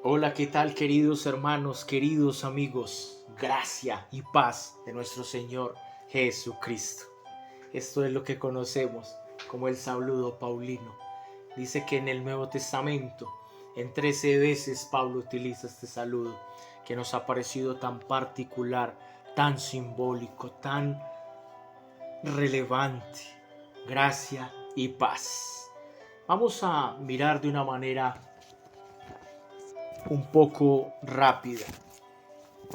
Hola, ¿qué tal, queridos hermanos, queridos amigos? Gracia y paz de nuestro Señor Jesucristo. Esto es lo que conocemos como el saludo paulino. Dice que en el Nuevo Testamento, en 13 veces Pablo utiliza este saludo, que nos ha parecido tan particular, tan simbólico, tan relevante. Gracia y paz. Vamos a mirar de una manera un poco rápida,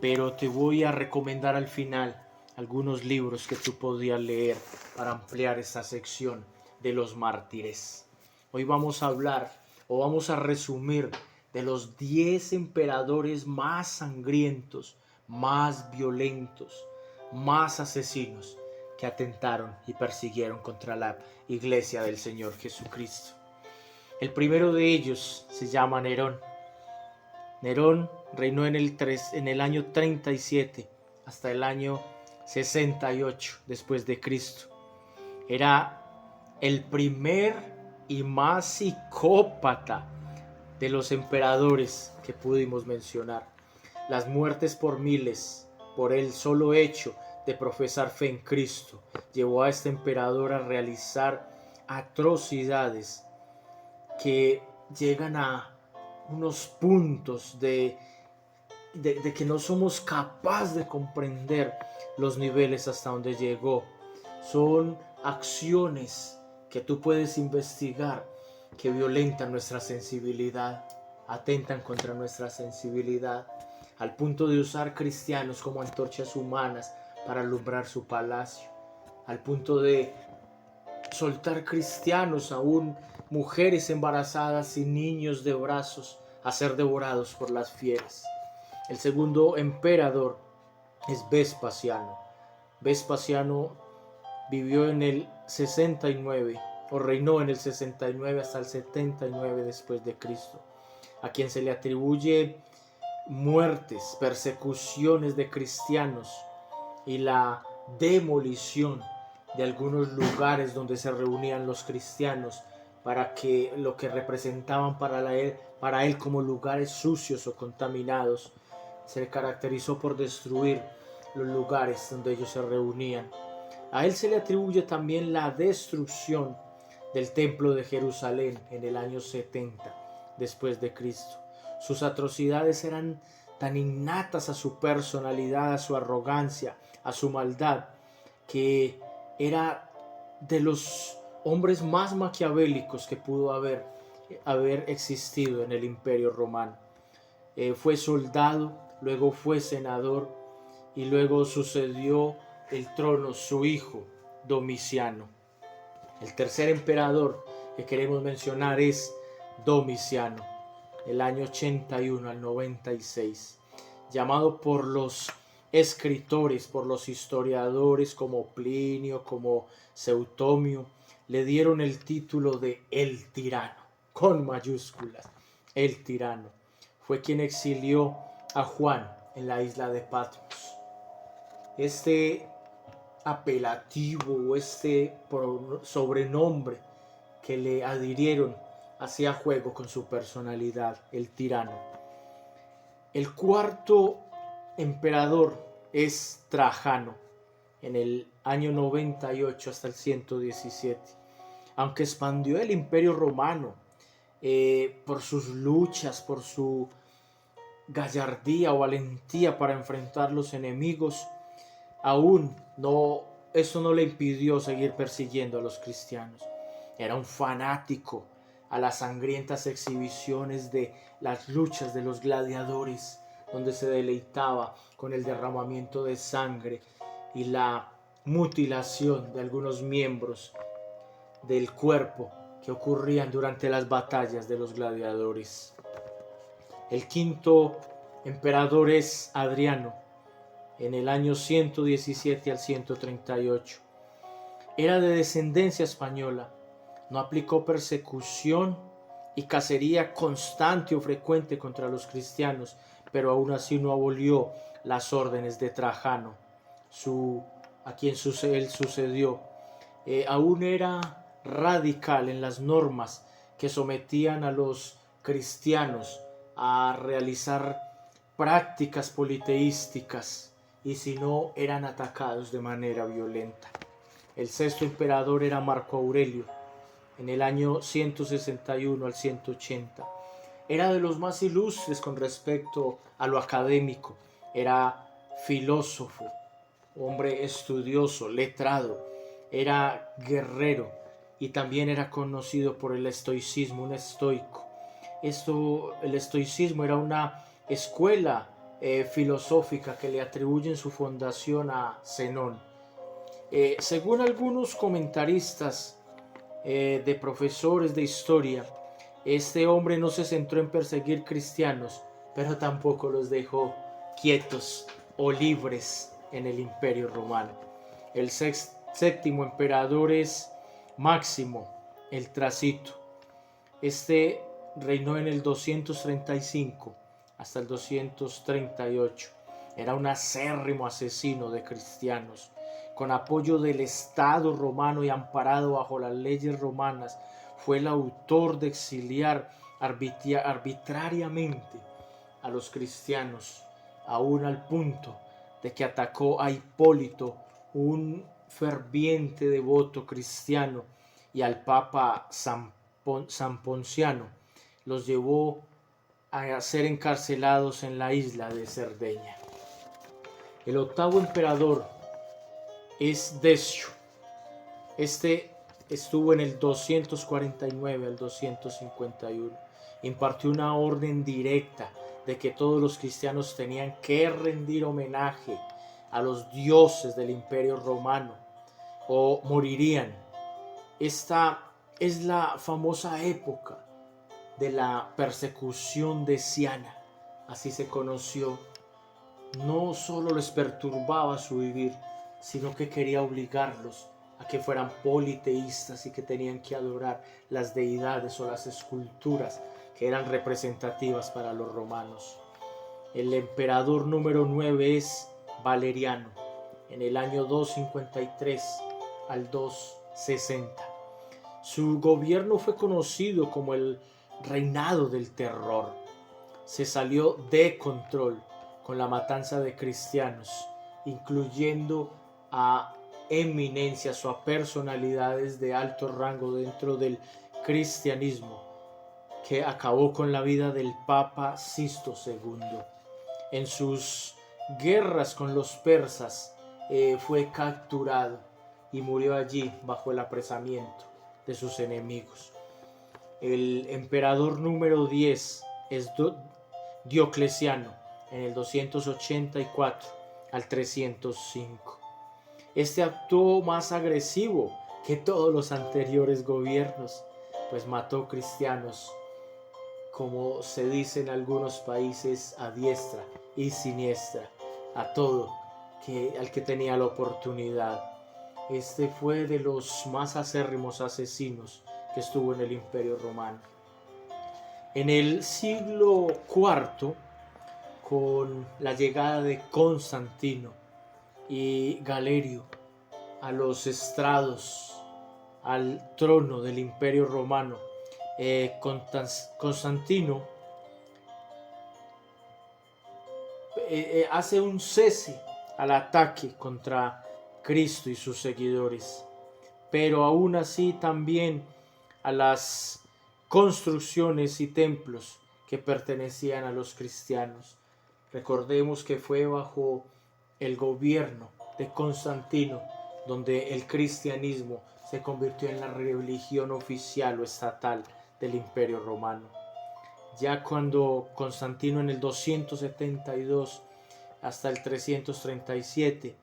pero te voy a recomendar al final algunos libros que tú podías leer para ampliar esta sección de los mártires. Hoy vamos a hablar o vamos a resumir de los 10 emperadores más sangrientos, más violentos, más asesinos que atentaron y persiguieron contra la iglesia del Señor Jesucristo. El primero de ellos se llama Nerón. Nerón reinó en el año 37 hasta el año 68 después de Cristo. Era el primer y más psicópata de los emperadores que pudimos mencionar. Las muertes por miles, por el solo hecho de profesar fe en Cristo, llevó a este emperador a realizar atrocidades que llegan a unos puntos de que no somos capaces de comprender los niveles hasta donde llegó. Son acciones que tú puedes investigar que violentan nuestra sensibilidad, atentan contra nuestra sensibilidad, al punto de usar cristianos como antorchas humanas para alumbrar su palacio, al punto de soltar cristianos, aún mujeres embarazadas y niños de brazos, a ser devorados por las fieras. El segundo emperador es Vespasiano. Vespasiano vivió en el 69 o reinó en el 69 hasta el 79 después de Cristo, a quien se le atribuye muertes, persecuciones de cristianos y la demolición de algunos lugares donde se reunían los cristianos para que lo que representaban para él como lugares sucios o contaminados. Se caracterizó por destruir los lugares donde ellos se reunían. A él se le atribuye también la destrucción del templo de Jerusalén en el año 70 después de Cristo. Sus atrocidades eran tan innatas a su personalidad, a su arrogancia, a su maldad, que era de los hombres más maquiavélicos que pudo haber existido en el Imperio Romano. Fue soldado, luego fue senador y luego sucedió el trono su hijo Domiciano. El tercer emperador que queremos mencionar es Domiciano, el año 81 al 96, llamado por los escritores, por los historiadores como Plinio, como Seutomio, le dieron el título de el tirano, con mayúsculas, el tirano. Fue quien exilió a Juan en la isla de Patmos. Este apelativo o este sobrenombre que le adhirieron hacía juego con su personalidad, el tirano. El cuarto emperador es Trajano, en el año 98 hasta el 117. Aunque expandió el imperio romano por sus luchas, por su gallardía o valentía para enfrentar los enemigos, aún eso no le impidió seguir persiguiendo a los cristianos. Era un fanático a las sangrientas exhibiciones de las luchas de los gladiadores, donde se deleitaba con el derramamiento de sangre y la mutilación de algunos miembros del cuerpo que ocurrían durante las batallas de los gladiadores. El quinto emperador es Adriano, en el año 117 al 138. Era de descendencia española, no aplicó persecución y cacería constante o frecuente contra los cristianos, pero aún así no abolió las órdenes de Trajano, a quien él sucedió. Aún era radical en las normas que sometían a los cristianos a realizar prácticas politeísticas y si no eran atacados de manera violenta. El sexto emperador era Marco Aurelio, en el año 161 al 180. Era de los más ilustres con respecto a lo académico. Era filósofo, hombre estudioso, letrado, era guerrero y también era conocido por el estoicismo, un estoico. El estoicismo era una escuela filosófica que le atribuyen su fundación a Zenón. Según algunos comentaristas de profesores de historia, este hombre no se centró en perseguir cristianos, pero tampoco los dejó quietos o libres en el Imperio Romano. El séptimo emperador es Máximo el Tracito. Este reinó en el 235 hasta el 238. Era un acérrimo asesino de cristianos. Con apoyo del Estado romano y amparado bajo las leyes romanas, fue el autor de exiliar arbitrariamente a los cristianos, aún al punto de que atacó a Hipólito, un ferviente devoto cristiano, y al Papa San Ponciano. Los llevó a ser encarcelados en la isla de Cerdeña. El octavo emperador es Decio. Este estuvo en el 249 al 251. Impartió una orden directa de que todos los cristianos tenían que rendir homenaje a los dioses del Imperio Romano o morirían. Esta es la famosa época de la persecución deciana, así se conoció. No solo les perturbaba su vivir, sino que quería obligarlos a que fueran politeístas y que tenían que adorar las deidades o las esculturas que eran representativas para los romanos. El emperador número 9 es Valeriano, en el año 253 al 260. Su gobierno fue conocido como el reinado del terror. Se salió de control con la matanza de cristianos, incluyendo a eminencias o a personalidades de alto rango dentro del cristianismo, que acabó con la vida del Papa Sisto II. En sus guerras con los persas fue capturado y murió allí bajo el apresamiento de sus enemigos. El emperador número 10 es Diocleciano, en el 284 al 305. Este actuó más agresivo que todos los anteriores gobiernos, pues mató cristianos, como se dice en algunos países, a diestra y siniestra, a todo al que tenía la oportunidad. Este fue de los más acérrimos asesinos que estuvo en el Imperio Romano. En el siglo IV, con la llegada de Constantino y Galerio a los estrados, al trono del Imperio Romano, Constantino hace un cese al ataque contra Cristo y sus seguidores, pero aún así también a las construcciones y templos que pertenecían a los cristianos. Recordemos que fue bajo el gobierno de Constantino donde el cristianismo se convirtió en la religión oficial o estatal del Imperio Romano. Ya cuando Constantino, en el 272 hasta el 337,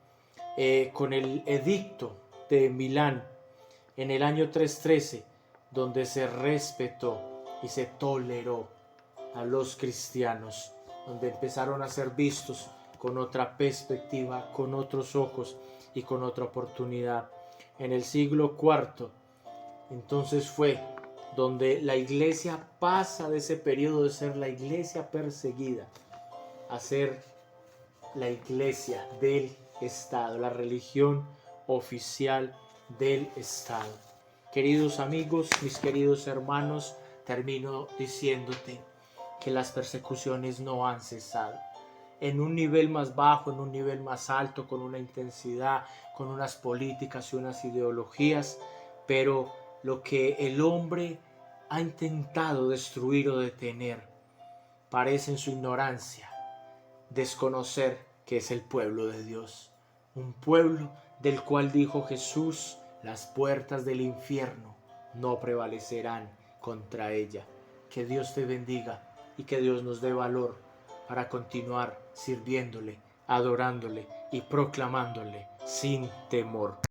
con el edicto de Milán en el año 313, donde se respetó y se toleró a los cristianos, donde empezaron a ser vistos con otra perspectiva, con otros ojos y con otra oportunidad. En el siglo IV, entonces fue donde la iglesia pasa de ese periodo de ser la iglesia perseguida a ser la iglesia del Estado, la religión oficial del Estado. Queridos amigos, mis queridos hermanos, termino diciéndote que las persecuciones no han cesado. En un nivel más bajo, en un nivel más alto, con una intensidad, con unas políticas y unas ideologías, pero lo que el hombre ha intentado destruir o detener parece en su ignorancia desconocer que es el pueblo de Dios, un pueblo del cual dijo Jesús: las puertas del infierno no prevalecerán contra ella. Que Dios te bendiga y que Dios nos dé valor para continuar sirviéndole, adorándole y proclamándole sin temor.